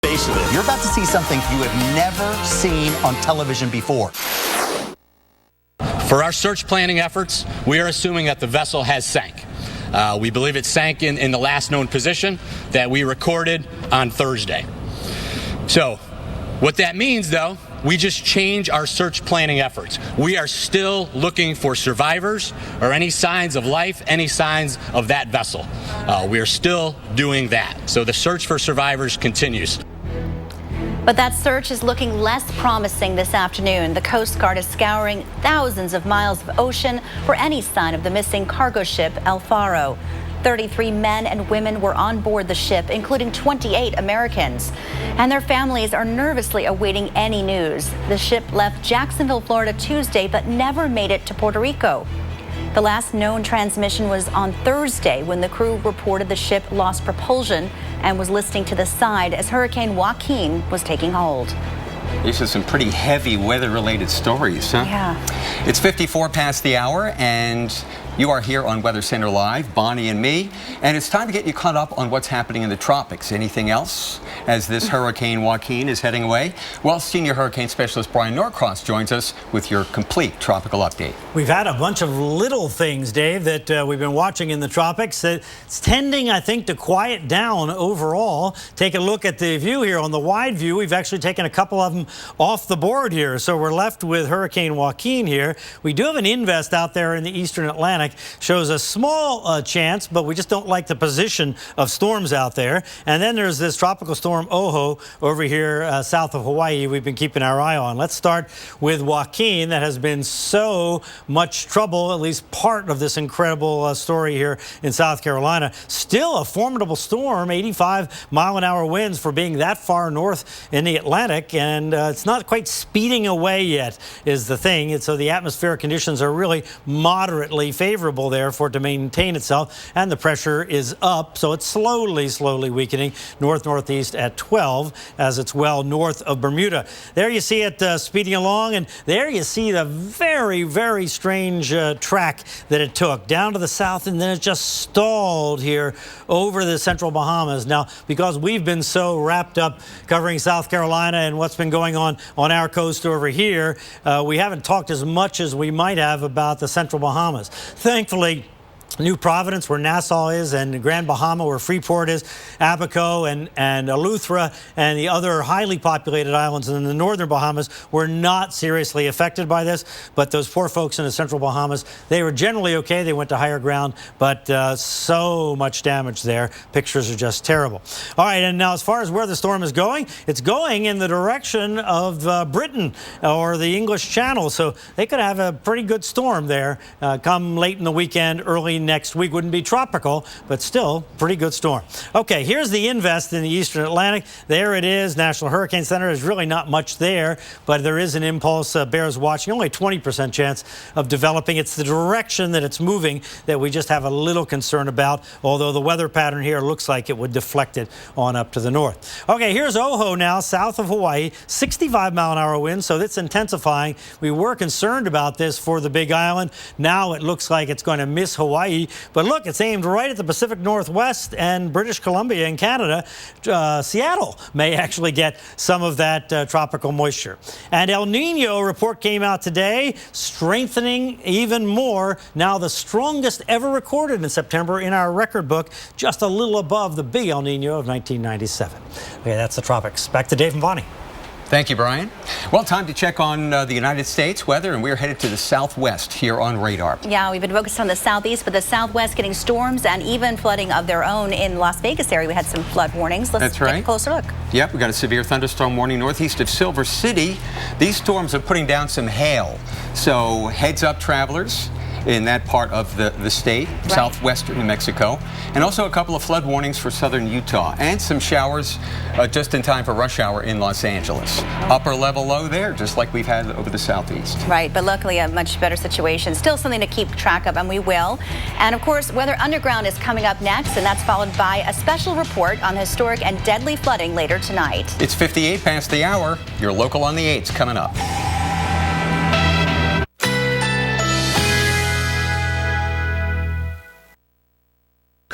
face of it. You're about to see something you have never seen on television before. For our search planning efforts, we are assuming that the vessel has sank. We believe it sank in the last known position that we recorded on Thursday. So what that means, though, we just change our search planning efforts. We are still looking for survivors or any signs of life, any signs of that vessel. We are still doing that. So the search for survivors continues. But that search is looking less promising this afternoon. The Coast Guard is scouring thousands of miles of ocean for any sign of the missing cargo ship El Faro. 33 men and women were on board the ship, including 28 Americans. And their families are nervously awaiting any news. The ship left Jacksonville, Florida Tuesday, but never made it to Puerto Rico. The last known transmission was on Thursday when the crew reported the ship lost propulsion and was listing to the side as Hurricane Joaquin was taking hold. These are some pretty heavy weather-related stories, huh? Yeah. It's 54 past the hour, and you are here on Weather Center Live, Bonnie and me, and it's time to get you caught up on what's happening in the tropics. Anything else as this Hurricane Joaquin is heading away? Well, Senior Hurricane Specialist Brian Norcross joins us with your complete tropical update. We've had a bunch of little things, Dave, that we've been watching in the tropics. It's tending, I think, to quiet down overall. Take a look at the view here. On the wide view, we've actually taken a couple of them off the board here. So we're left with Hurricane Joaquin here. We do have an invest out there in the eastern Atlantic. Shows a small chance, but we just don't like the position of storms out there. And then there's this tropical storm Oho over here south of Hawaii we've been keeping our eye on. Let's start with Joaquin, that has been so much trouble, at least part of this incredible story here in South Carolina. Still a formidable storm, 85-mile-an-hour winds for being that far north in the Atlantic, and it's not quite speeding away yet is the thing. And so the atmospheric conditions are really moderately favorable there for it to maintain itself, and the pressure is up, so it's slowly weakening north-northeast at 12 as it's well north of Bermuda. There you see it speeding along, and there you see the very strange track that it took down to the south, and then it just stalled here over the central Bahamas. Now, because we've been so wrapped up covering South Carolina and what's been going on our coast over here, we haven't talked as much as we might have about the central Bahamas. Thankfully, New Providence, where Nassau is, and Grand Bahama, where Freeport is, Abaco and Eleuthera, and the other highly populated islands in the northern Bahamas were not seriously affected by this. But those poor folks in the central Bahamas, they were generally okay. They went to higher ground, but so much damage there. Pictures are just terrible. All right, and now as far as where the storm is going, it's going in the direction of Britain or the English Channel. So they could have a pretty good storm there come late in the weekend, early next week. Wouldn't be tropical, but still pretty good storm. Okay, here's the invest in the eastern Atlantic. There it is. National Hurricane Center. There's really not much there, but there is an impulse. Bears watching. Only 20% chance of developing. It's the direction that it's moving that we just have a little concern about, although the weather pattern here looks like it would deflect it on up to the north. Okay, here's Oho now, south of Hawaii. 65-mile-an-hour winds, so it's intensifying. We were concerned about this for the Big Island. Now it looks like it's going to miss Hawaii. But look, it's aimed right at the Pacific Northwest and British Columbia in Canada. Seattle may actually get some of that tropical moisture. And El Nino report came out today, strengthening even more. Now the strongest ever recorded in September in our record book, just a little above the big El Nino of 1997. Okay, that's the tropics. Back to Dave and Bonnie. Thank you, Brian. Well, time to check on the United States weather, and we're headed to the southwest here on radar. Yeah, we've been focused on the southeast, but the southwest getting storms and even flooding of their own. In Las Vegas area, we had some flood warnings. Let's take a closer look. Yep, we got a severe thunderstorm warning northeast of Silver City. These storms are putting down some hail, so heads up, travelers in that part of the state, southwestern New Mexico, and also a couple of flood warnings for southern Utah, and some showers just in time for rush hour in Los Angeles. Upper level low there, just like we've had over the southeast. Right, but luckily a much better situation. Still something to keep track of, and we will. And of course, Weather Underground is coming up next, and that's followed by a special report on historic and deadly flooding later tonight. It's 58 past the hour. Your local on the 8's coming up.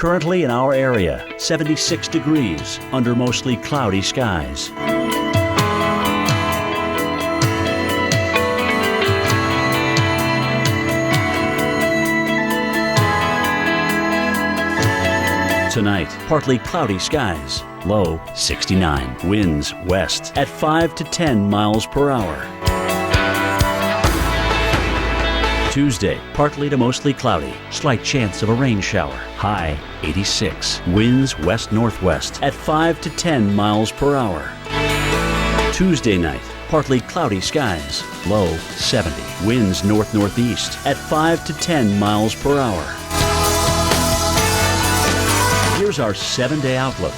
Currently in our area, 76 degrees under mostly cloudy skies. Tonight, partly cloudy skies, low 69. Winds west at 5 to 10 miles per hour. Tuesday, partly to mostly cloudy, slight chance of a rain shower, high 86. Winds west-northwest at 5 to 10 miles per hour. Tuesday night, partly cloudy skies, low 70. Winds north-northeast at 5 to 10 miles per hour. Here's our 7-day outlook.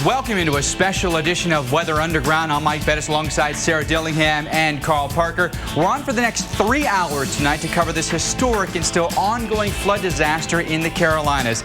Welcome into a special edition of Weather Underground. I'm Mike Bettis alongside Sarah Dillingham and Carl Parker. We're on for the next 3 hours tonight to cover this historic and still ongoing flood disaster in the Carolinas.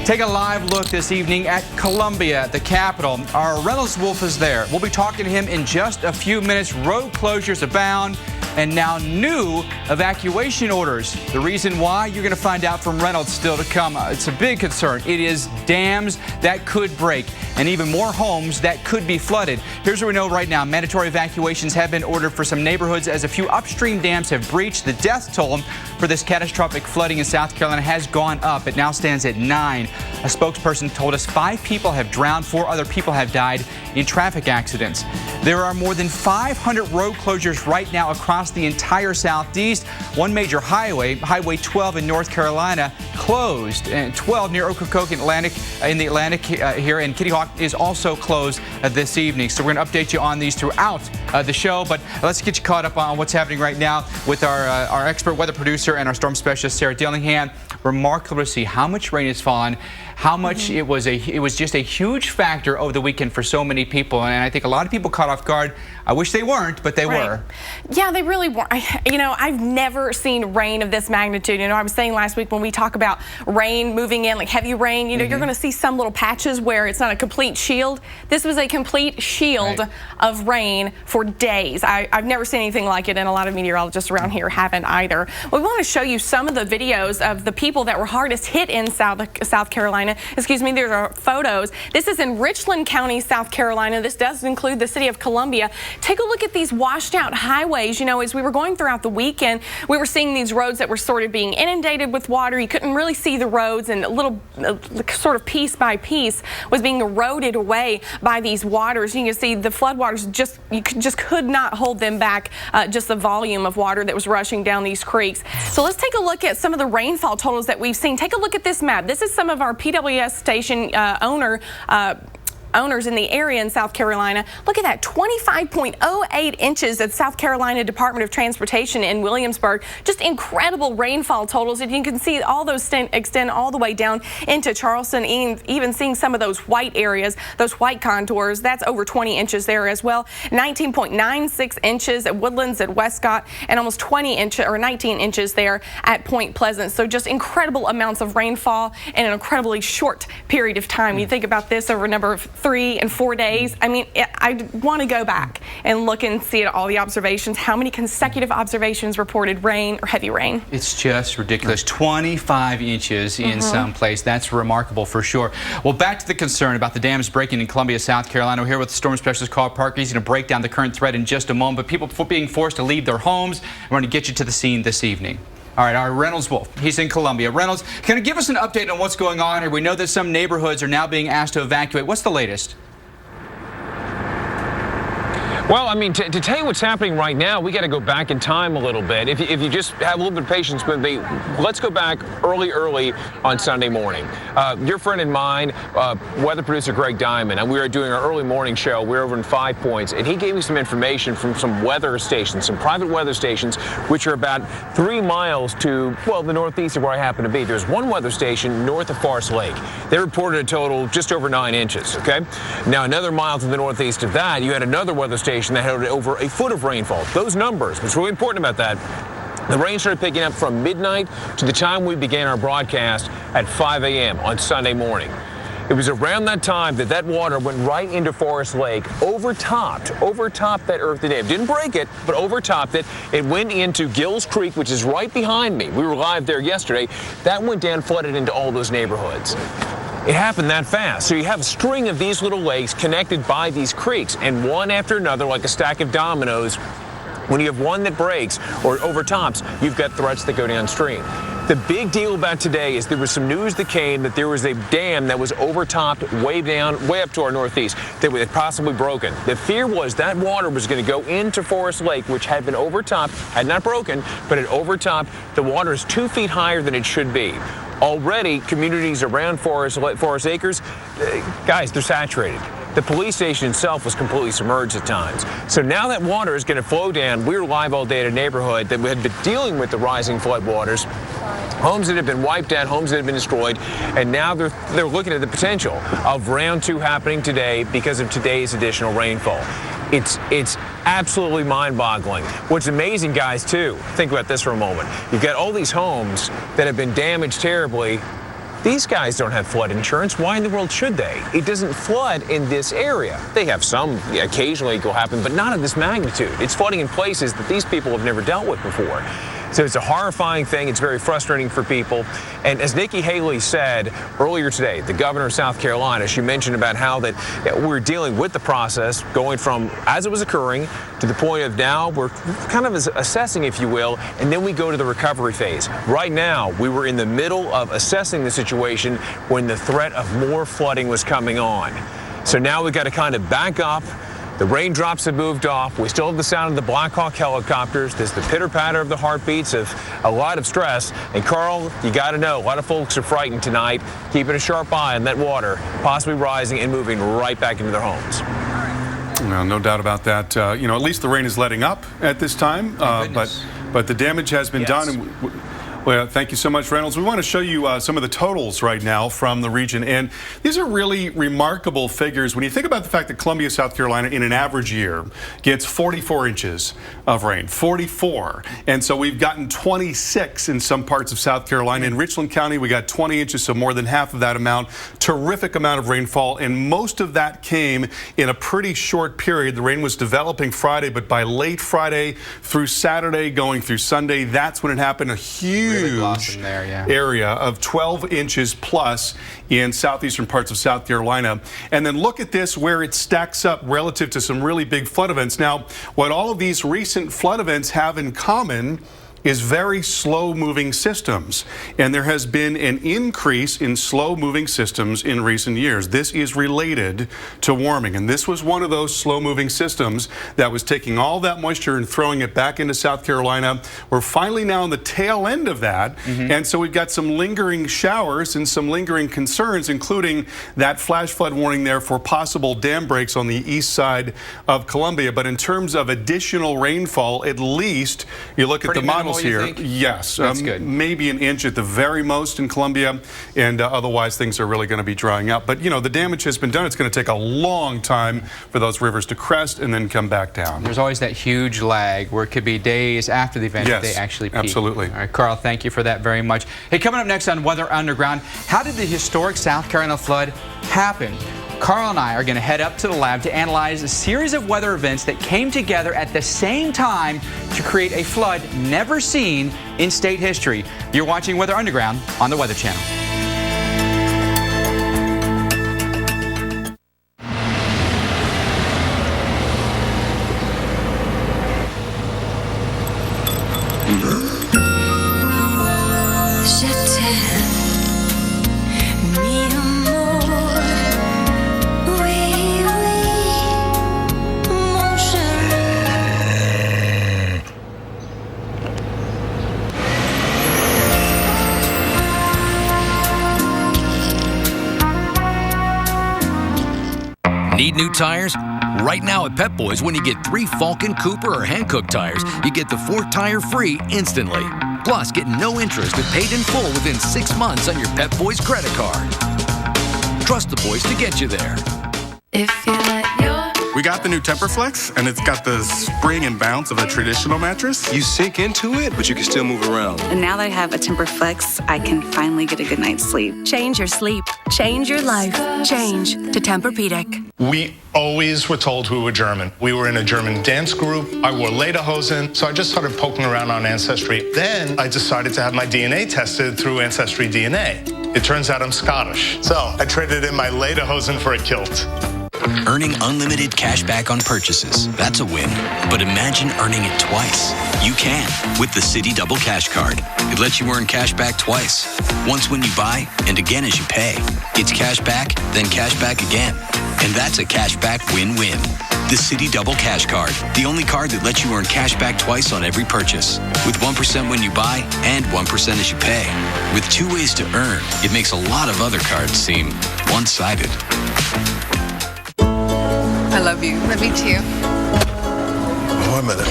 Take a live look this evening at Columbia, the capital. Our Reynolds Wolf is there. We'll be talking to him in just a few minutes. Road closures abound, and now new evacuation orders. The reason why, you're going to find out from Reynolds still to come. It's a big concern. It is dams that could break and even more homes that could be flooded. Here's what we know right now. Mandatory evacuations have been ordered for some neighborhoods as a few upstream dams have breached. The death toll for this catastrophic flooding in South Carolina has gone up. It now stands at 9. A spokesperson told us 5 people have drowned, 4 other people have died in traffic accidents. There are more than 500 road closures right now across the entire Southeast. One major highway, Highway 12 in North Carolina, closed, and 12 near Ocracoke in the Atlantic here, and Kitty Hawk is also closed this evening. So we're going to update you on these throughout the show, but let's get you caught up on what's happening right now with our expert weather producer and our storm specialist, Sarah Dillingham. Remarkable to see how much rain has fallen, how much it was just a huge factor over the weekend for so many people, and I think a lot of people caught off guard. I wish they weren't, but they were. Yeah, they really weren't. You know, I've never seen rain of this magnitude. You know, I was saying last week when we talk about rain moving in, like heavy rain, you know, you're going to see some little patches where it's not a complete shield. This was a complete shield of rain for days. I've never seen anything like it, and a lot of meteorologists around here haven't either. We want to show you some of the videos of the people that were hardest hit in South Carolina. Excuse me, there are photos. This is in Richland County, South Carolina. This does include the city of Columbia. Take a look at these washed out highways. You know, as we were going throughout the weekend, we were seeing these roads that were sort of being inundated with water. You couldn't really see the roads, and a little sort of piece by piece was being eroded away by these waters. You can see the floodwaters you could not hold them back, just the volume of water that was rushing down these creeks. So let's take a look at some of the rainfall totals that we've seen. Take a look at this map. This is some of our PWS station owners in the area in South Carolina. Look at that, 25.08 inches at South Carolina Department of Transportation in Williamsburg. Just incredible rainfall totals, and you can see all those extend all the way down into Charleston, even seeing some of those white areas, those white contours. That's over 20 inches there as well. 19.96 inches at Woodlands at Westcott, and almost 20 inches or 19 inches there at Point Pleasant. So just incredible amounts of rainfall in an incredibly short period of time. You think about this over a number of 3 and 4 days. I mean, I want to go back and look and see at all the observations. How many consecutive observations reported rain or heavy rain? It's just ridiculous. 25 inches in some place. That's remarkable for sure. Well, back to the concern about the dams breaking in Columbia, South Carolina. We're here with storm specialist Carl Parker. He's going to break down the current threat in just a moment. But people being forced to leave their homes. We're going to get you to the scene this evening. All right, our Reynolds Wolf, he's in Columbia. Reynolds, can you give us an update on what's going on here? We know that some neighborhoods are now being asked to evacuate. What's the latest? Well, I mean, to tell you what's happening right now, we got to go back in time a little bit. If you just have a little bit of patience with me, let's go back early on Sunday morning. Your friend and mine, weather producer Greg Diamond, and we were doing our early morning show. We were over in 5 Points, and he gave me some information from some weather stations, some private weather stations, which are about 3 miles to, well, the northeast of where I happen to be. There's one weather station north of Forest Lake. They reported a total just over 9 inches, okay? Now, another mile to the northeast of that, you had another weather station that had over a foot of rainfall. Those numbers, what's really important about that, the rain started picking up from midnight to the time we began our broadcast at 5 a.m. on Sunday morning. It was around that time that water went right into Forest Lake, overtopped that earthy dam. Didn't break it, but overtopped it. It went into Gills Creek, which is right behind me. We were live there yesterday. That went down, flooded into all those neighborhoods. It happened that fast. So you have a string of these little lakes connected by these creeks, and one after another, like a stack of dominoes. When you have one that breaks or overtops, you've got threats that go downstream. The big deal about today is there was some news that came that there was a dam that was overtopped way up to our northeast that had possibly broken. The fear was that water was going to go into Forest Lake, which had been overtopped, had not broken, but had overtopped. The water is 2 feet higher than it should be. Already, communities around Forest Acres, guys, they're saturated. The police station itself was completely submerged at times. So now that water is going to flow down. We were live all day at a neighborhood that had been dealing with the rising flood waters. Homes that have been wiped out, homes that have been destroyed, and now they're looking at the potential of round 2 happening today because of today's additional rainfall. It's absolutely mind-boggling. What's amazing, guys, too, think about this for a moment. You've got all these homes that have been damaged terribly. These guys don't have flood insurance. Why in the world should they? It doesn't flood in this area. They have some, occasionally it will happen, but not of this magnitude. It's flooding in places that these people have never dealt with before. So it's a horrifying thing. It's very frustrating for people. And as Nikki Haley said earlier today, the governor of South Carolina, she mentioned about how that we're dealing with the process going from as it was occurring to the point of now we're kind of assessing, if you will, and then we go to the recovery phase. Right now, we were in the middle of assessing the situation when the threat of more flooding was coming on. So now we've got to kind of back up. The raindrops have moved off. We still have the sound of the Black Hawk helicopters. There's the pitter-patter of the heartbeats of a lot of stress. And Carl, you got to know, a lot of folks are frightened tonight, keeping a sharp eye on that water, possibly rising and moving right back into their homes. Well, no doubt about that. At least the rain is letting up at this time, but the damage has been done. And well, thank you so much, Reynolds. We want to show you some of the totals right now from the region, and these are really remarkable figures. When you think about the fact that Columbia, South Carolina, in an average year, gets 44 inches of rain, 44. And so we've gotten 26 in some parts of South Carolina. In Richland County, we got 20 inches, so more than half of that amount. Terrific amount of rainfall, and most of that came in a pretty short period. The rain was developing Friday, but by late Friday through Saturday, going through Sunday, that's when it happened. A huge area of 12 inches plus in southeastern parts of South Carolina. And then look at this, where it stacks up relative to some really big flood events. Now, what all of these recent flood events have in common is very slow-moving systems, and there has been an increase in slow-moving systems in recent years. This is related to warming, and this was one of those slow-moving systems that was taking all that moisture and throwing it back into South Carolina. We're finally now on the tail end of that, and so we've got some lingering showers and some lingering concerns, including that flash flood warning there for possible dam breaks on the east side of Columbia. But in terms of additional rainfall, at least you look at the model here. Yes, that's good. Maybe an inch at the very most in Columbia, and otherwise things are really going to be drying up. But the damage has been done. It's going to take a long time for those rivers to crest and then come back down. There's always that huge lag where it could be days after the event that they actually peak. Absolutely. All right, Carl, thank you for that very much. Hey, coming up next on Weather Underground, how did the historic South Carolina flood happen? Carl and I are going to head up to the lab to analyze a series of weather events that came together at the same time to create a flood never seen in state history. You're watching Weather Underground on the Weather Channel. Need new tires? Right now at Pep Boys, when you get 3 Falcon, Cooper, or Hankook tires, you get the 4th tire free instantly. Plus, get no interest and paid in full within 6 months on your Pep Boys credit card. Trust the boys to get you there. If you let your... We got the new Temperflex, and it's got the spring and bounce of a traditional mattress. You sink into it, but you can still move around. And now that I have a Temperflex, I can finally get a good night's sleep. Change your sleep. Change your life. Change to Tempur-Pedic. We always were told we were German. We were in a German dance group. I wore lederhosen, so I just started poking around on Ancestry. Then I decided to have my DNA tested through Ancestry DNA. It turns out I'm Scottish. So I traded in my lederhosen for a kilt. Earning unlimited cash back on purchases. That's a win. But imagine earning it twice. You can with the Citi Double Cash Card. It lets you earn cash back twice. Once when you buy and again as you pay. It's cash back, then cash back again. And that's a cash back win-win. The Citi Double Cash Card. The only card that lets you earn cash back twice on every purchase. With 1% when you buy and 1% as you pay. With 2 ways to earn, it makes a lot of other cards seem one-sided. I love you. Love you too. 1 minute.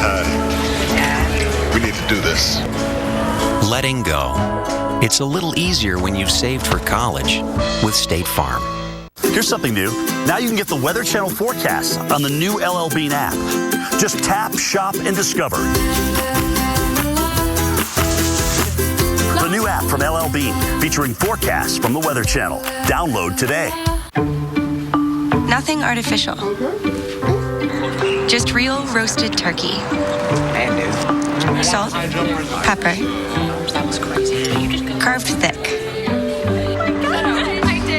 Hi. We need to do this. Letting go. It's a little easier when you've saved for college with State Farm. Here's something new. Now you can get the Weather Channel forecast on the new LL Bean app. Just tap, shop, and discover. The new app from LL Bean featuring forecasts from the Weather Channel. Download today. Nothing artificial. Just real roasted turkey. Salt, pepper, carved thick.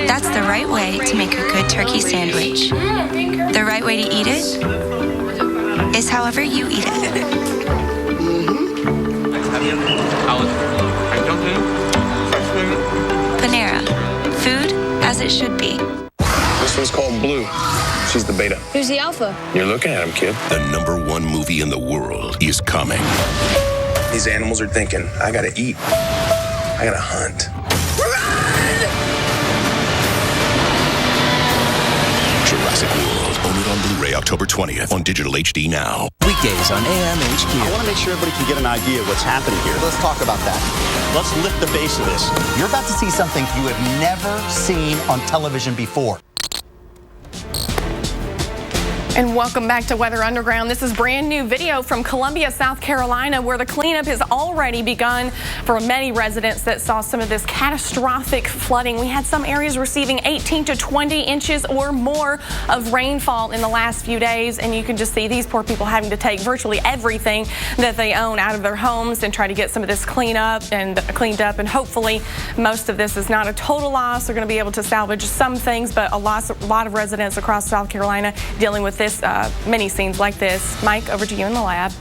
That's the right way to make a good turkey sandwich. The right way to eat it is however you eat it. Panera. Food as it should be. This one's called Blue. She's the beta. Who's the alpha? You're looking at him, kid. The #1 movie in the world is coming. These animals are thinking, I gotta eat. I gotta hunt. Jurassic World. Own it on Blu-ray October 20th on digital HD now. Weekdays on AMHQ. I want to make sure everybody can get an idea of what's happening here. Let's talk about that. Let's lift the base of this. You're about to see something you have never seen on television before. And welcome back to Weather Underground. This is brand new video from Columbia, South Carolina, where the cleanup has already begun for many residents that saw some of this catastrophic flooding. We had some areas receiving 18 to 20 inches or more of rainfall in the last few days. And you can just see these poor people having to take virtually everything that they own out of their homes and try to get some of this cleaned up. And hopefully most of this is not a total loss. They're going to be able to salvage some things, but a lot of residents across South Carolina dealing with this, many scenes like this. Mike, over to you in the lab.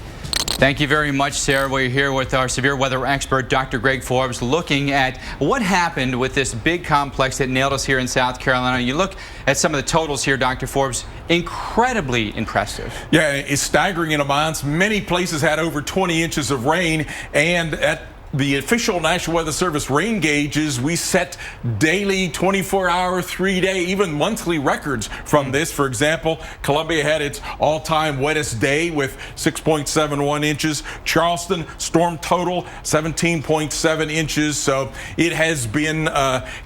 Thank you very much, Sarah. We're here with our severe weather expert, Dr. Greg Forbes, looking at what happened with this big complex that nailed us here in South Carolina. You look at some of the totals here, Dr. Forbes, incredibly impressive. Yeah, it's staggering in amounts. Many places had over 20 inches of rain, and at the official National Weather Service rain gauges, we set daily, 24-hour, 3-day, even monthly records from this. For example, Columbia had its all-time wettest day with 6.71 inches. Charleston, storm total, 17.7 inches. So it has been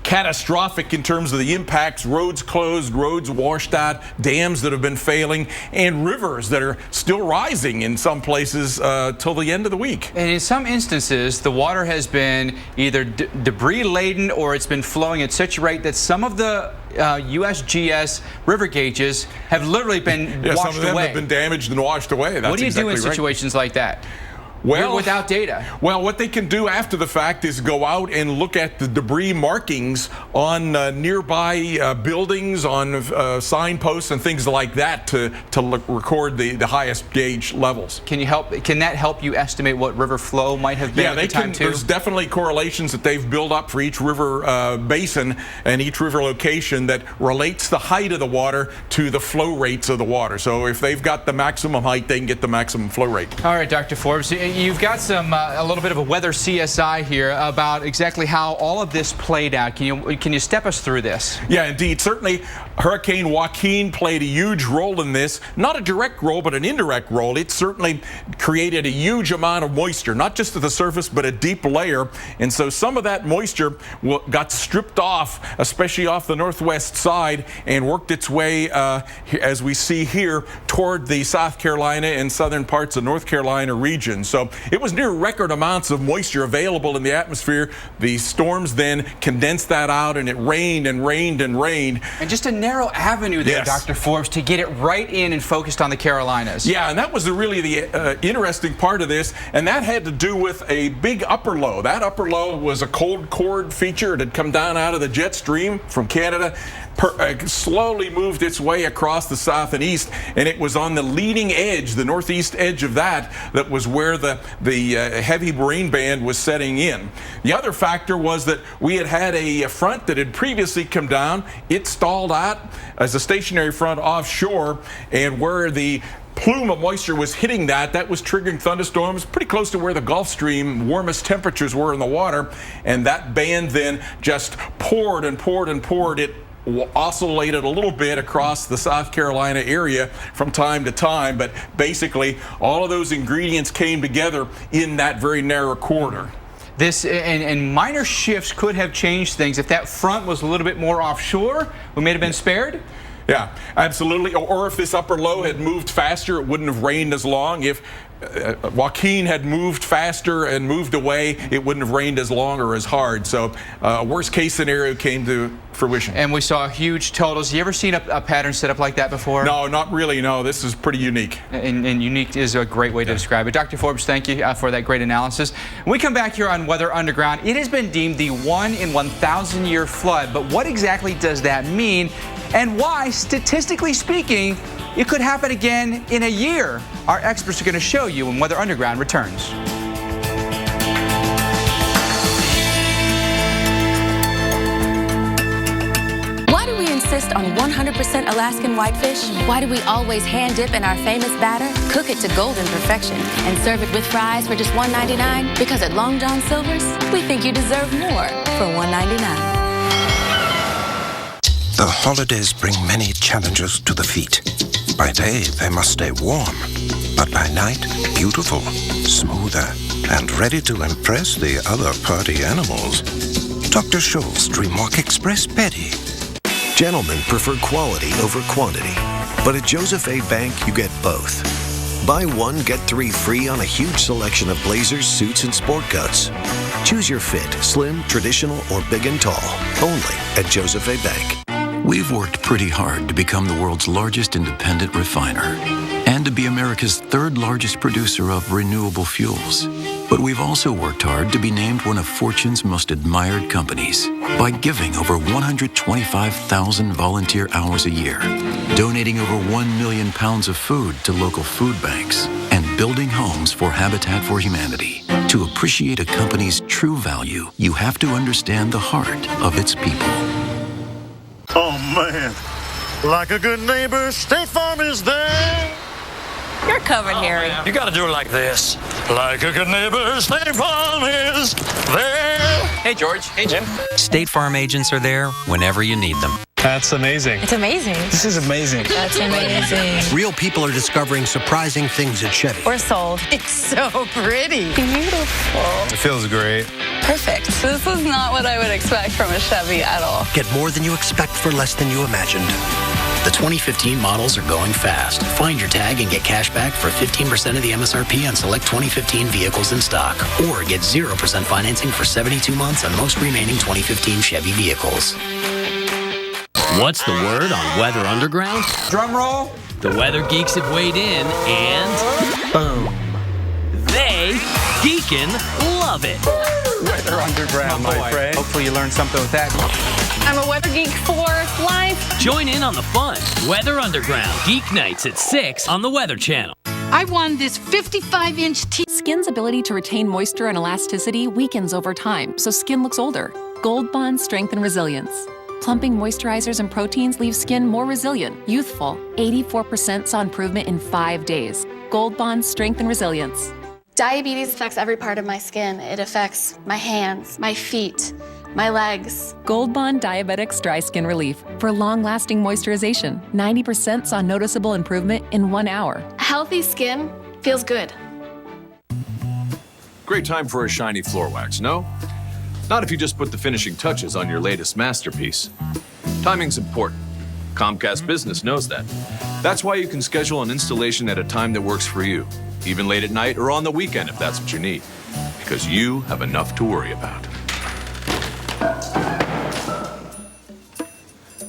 catastrophic in terms of the impacts. Roads closed, roads washed out, dams that have been failing, and rivers that are still rising in some places till the end of the week. And in some instances, the water has been either debris laden or it's been flowing at such a rate that some of the USGS river gauges have literally been washed away. Some of them have been damaged and washed away. That's what do you do in exactly right. situations like that? Well, without data. Well, what they can do after the fact is go out and look at the debris markings on nearby buildings, on signposts and things like that to record the highest gauge levels. Can that help you estimate what river flow might have been at the time too? There's definitely correlations that they've built up for each river basin and each river location that relates the height of the water to the flow rates of the water. So if they've got the maximum height, they can get the maximum flow rate. All right, Dr. Forbes. You've got some a little bit of a weather CSI here about exactly how all of this played out. Can you step us through this? Yeah, indeed. Certainly, Hurricane Joaquin played a huge role in this. Not a direct role, but an indirect role. It certainly created a huge amount of moisture, not just at the surface, but a deep layer. And so some of that moisture got stripped off, especially off the northwest side, and worked its way, as we see here, toward the South Carolina and southern parts of North Carolina region. So it was near record amounts of moisture available in the atmosphere. The storms then condensed that out, and it rained and rained and rained. And just a narrow avenue there, Yes. Dr. Forbes, to get it right in and focused on the Carolinas. Yeah, and that was really the interesting part of this, and that had to do with a big upper low. That upper low was a cold chord feature. It had come down out of the jet stream from Canada, slowly moved its way across the south and east, and it was on the leading edge, the northeast edge of that was where the heavy rain band was setting in. The other factor was that we had a front that had previously come down. It stalled out as a stationary front offshore, and where the plume of moisture was hitting that was triggering thunderstorms pretty close to where the Gulf Stream warmest temperatures were in the water, and that band then just poured and poured and poured. It oscillated a little bit across the South Carolina area from time to time, but basically all of those ingredients came together in that very narrow corridor. This and minor shifts could have changed things. If that front was a little bit more offshore, we may have been spared. Yeah, absolutely. Or if this upper low had moved faster, it wouldn't have rained as long. If Joaquin had moved faster and moved away, it wouldn't have rained as long or as hard. So worst case scenario came to fruition. And we saw huge totals. You ever seen a pattern set up like that before? No, not really. No, this is pretty unique. And unique is a great way to describe it. Dr. Forbes, thank you for that great analysis. When we come back here on Weather Underground, it has been deemed the 1 in 1,000 year flood. But what exactly does that mean? And why, statistically speaking, it could happen again in a year? Our experts are going to show you when Weather Underground returns. Why do we insist on 100% Alaskan whitefish? Why do we always hand dip in our famous batter, cook it to golden perfection, and serve it with fries for just $1.99? Because at Long John Silver's, we think you deserve more for $1.99. The holidays bring many challenges to the feet. By day, they must stay warm, but by night, beautiful, smoother, and ready to impress the other party animals. Dr. Scholl's Dreamwalk Express Petty. Gentlemen prefer quality over quantity, but at Joseph A. Bank, you get both. Buy one, get 3 free on a huge selection of blazers, suits, and sport coats. Choose your fit, slim, traditional, or big and tall, only at Joseph A. Bank. We've worked pretty hard to become the world's largest independent refiner and to be America's 3rd largest producer of renewable fuels. But we've also worked hard to be named one of Fortune's most admired companies by giving over 125,000 volunteer hours a year, donating over 1 million pounds of food to local food banks, and building homes for Habitat for Humanity. To appreciate a company's true value, you have to understand the heart of its people. Oh, man. Like a good neighbor, State Farm is there. You're covered, Harry. You got to do it like this. Like a good neighbor, State Farm is there. Hey, George. Hey, Jim. State Farm agents are there whenever you need them. That's amazing. It's amazing. This is amazing. That's amazing. Real people are discovering surprising things at Chevy. We're sold. It's so pretty. Beautiful. It feels great. Perfect. This is not what I would expect from a Chevy at all. Get more than you expect for less than you imagined. The 2015 models are going fast. Find your tag and get cash back for 15% of the MSRP on select 2015 vehicles in stock. Or get 0% financing for 72 months on most remaining 2015 Chevy vehicles. What's the word on Weather Underground? Drum roll. The weather geeks have weighed in and... boom. They geekin' love it. Weather Underground, my friend. Hopefully you learned something with that. I'm a weather geek for life. Join in on the fun. Weather Underground, Geek Nights at 6 on the Weather Channel. I won this 55-inch TV. Skin's ability to retain moisture and elasticity weakens over time, so skin looks older. Gold Bond Strength and Resilience. Plumping moisturizers and proteins leave skin more resilient, youthful. 84% saw improvement in 5 days. Gold Bond Strength and Resilience. Diabetes affects every part of my skin. It affects my hands, my feet, my legs. Gold Bond Diabetics Dry Skin Relief for long-lasting moisturization. 90% saw noticeable improvement in 1 hour. Healthy skin feels good. Great time for a shiny floor wax, no? Not if you just put the finishing touches on your latest masterpiece. Timing's important. Comcast Business knows that. That's why you can schedule an installation at a time that works for you, even late at night or on the weekend if that's what you need, because you have enough to worry about.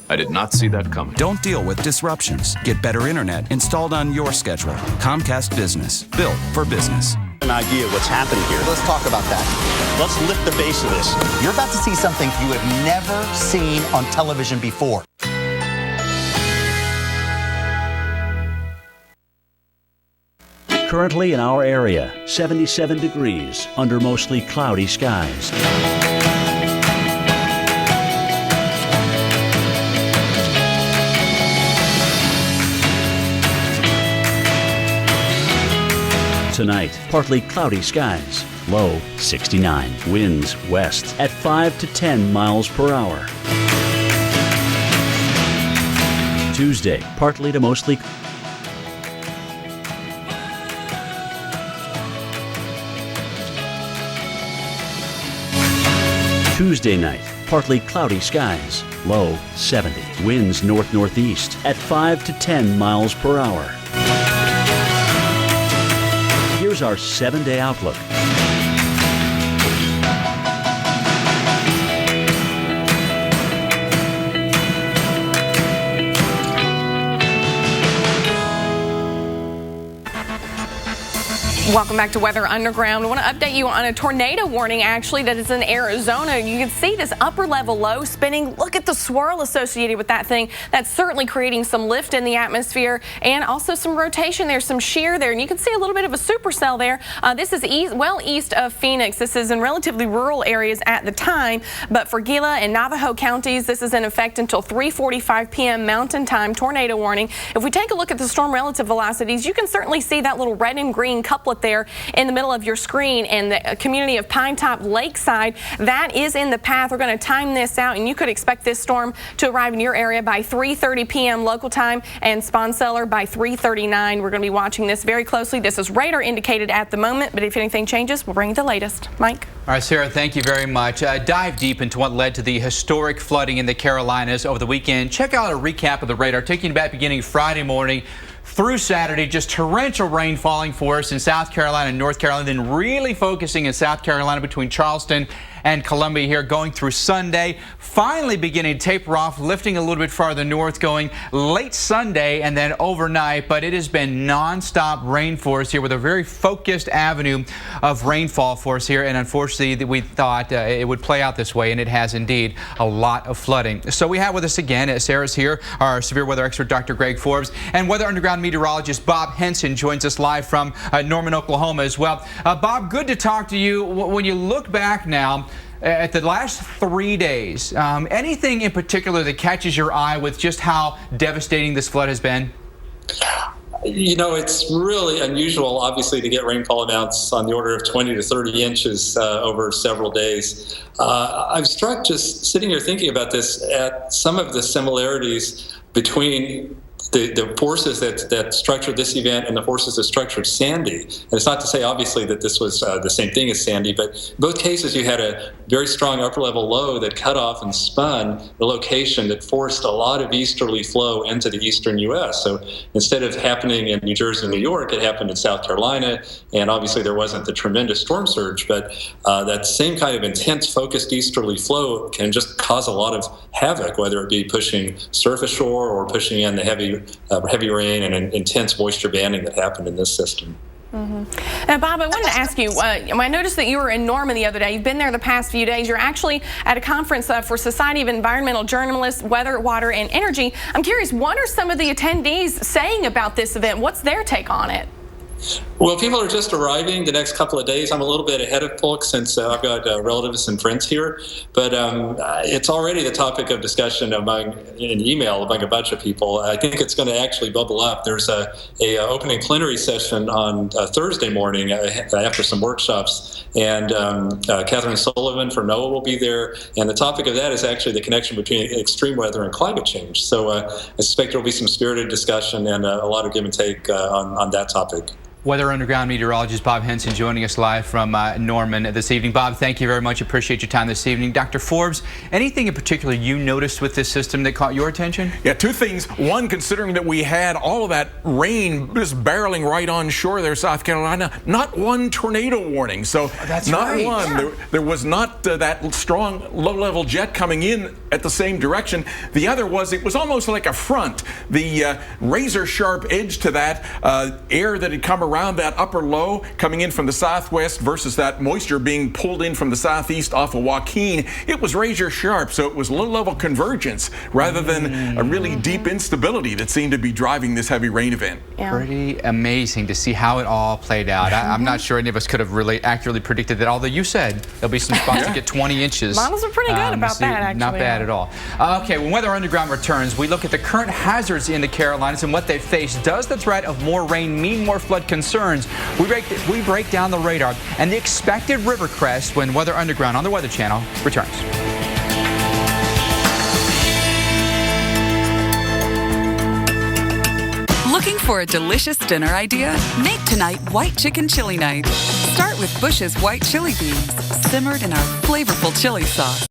I did not see that coming. Don't deal with disruptions. Get better internet installed on your schedule. Comcast Business, built for business. An idea what's happening here. Let's talk about that. Let's lift the base of this. You're about to see something you have never seen on television before. Currently in our area, 77 degrees under mostly cloudy skies. Tonight, partly cloudy skies, low 69. Winds west at 5 to 10 miles per hour. Tuesday, partly to mostly Tuesday night, partly cloudy skies, low 70. Winds north-northeast at 5 to 10 miles per hour. Here's our 7-day outlook. Welcome back to Weather Underground. I want to update you on a tornado warning, actually, that is in Arizona. You can see this upper level low spinning. Look at the swirl associated with that thing. That's certainly creating some lift in the atmosphere and also some rotation there, some shear there. And you can see a little bit of a supercell there. This is well east of Phoenix. This is in relatively rural areas at the time. But for Gila and Navajo counties, this is in effect until 3:45 p.m. Mountain Time tornado warning. If we take a look at the storm relative velocities, you can certainly see that little red and green couplet there in the middle of your screen, and the community of Pine Top Lakeside, that is in the path. We're going to time this out, and you could expect this storm to arrive in your area by 3:30 p.m. local time and Sponseller by 3:39. We're going to be watching this very closely. This is radar indicated at the moment, but if anything changes, we'll bring you the latest. Mike? All right, Sarah, thank you very much. Dive deep into what led to the historic flooding in the Carolinas over the weekend. Check out a recap of the radar, taking you back beginning Friday morning through Saturday. Just torrential rain falling for us in South Carolina and North Carolina, then really focusing in South Carolina between Charleston and Columbia here, going through Sunday, finally beginning to taper off, lifting a little bit farther north, going late Sunday and then overnight. But it has been non-stop rain for us here with a very focused avenue of rainfall for us here. And unfortunately, we thought it would play out this way, and it has indeed. A lot of flooding. So we have with us again, Sarah's here, our severe weather expert, Dr. Greg Forbes, and Weather Underground meteorologist Bob Henson joins us live from Norman, Oklahoma as well. Bob, good to talk to you. When you look back now at the last 3 days, anything in particular that catches your eye with just how devastating this flood has been? You know, it's really unusual, obviously, to get rainfall amounts on the order of 20 to 30 inches over several days. I'm struck just sitting here thinking about this at some of the similarities between the forces that structured this event and the forces that structured Sandy. And it's not to say, obviously, that this was the same thing as Sandy, but in both cases you had a very strong upper-level low that cut off and spun the location that forced a lot of easterly flow into the eastern U.S. So instead of happening in New Jersey and New York, it happened in South Carolina, and obviously there wasn't the tremendous storm surge, but that same kind of intense focused easterly flow can just cause a lot of havoc, whether it be pushing surface shore or pushing in the heavy rain and intense moisture banding that happened in this system. Now, Bob, I wanted to ask you, I noticed that you were in Norman the other day. You've been there the past few days. You're actually at a conference for Society of Environmental Journalists, Weather, Water, and Energy. I'm curious, what are some of the attendees saying about this event? What's their take on it? Well, people are just arriving the next couple of days. I'm a little bit ahead of folks since I've got relatives and friends here. But it's already the topic of discussion among an email among a bunch of people. I think it's going to actually bubble up. There's a opening plenary session on Thursday morning after some workshops. And Catherine Sullivan from NOAA will be there. And the topic of that is actually the connection between extreme weather and climate change. So I suspect there will be some spirited discussion and a lot of give and take on that topic. Weather Underground meteorologist Bob Henson joining us live from Norman this evening. Bob, thank you very much. Appreciate your time this evening. Dr. Forbes, anything in particular you noticed with this system that caught your attention? Yeah, two things. One, considering that we had all of that rain just barreling right on shore there, South Carolina, not one tornado warning. So that's not right. one. Yeah. There was not that strong low-level jet coming in at the same direction. The other was it was almost like a front. The razor-sharp edge to that air that had come around that upper low coming in from the southwest versus that moisture being pulled in from the southeast off of Joaquin, it was razor sharp. So it was low-level convergence rather than a really deep instability that seemed to be driving this heavy rain event. Yeah. Pretty amazing to see how it all played out. I'm not sure any of us could have really accurately predicted that, although you said there'll be some spots to get 20 inches. Models are pretty good about that, actually. Not bad at all. Okay, when Weather Underground returns, we look at the current hazards in the Carolinas and what they face. Does the threat of more rain mean more flood concerns? We break down the radar and the expected river crest when Weather Underground on the Weather Channel returns. Looking for a delicious dinner idea? Make tonight white chicken chili night. Start with Bush's white chili beans, simmered in our flavorful chili sauce.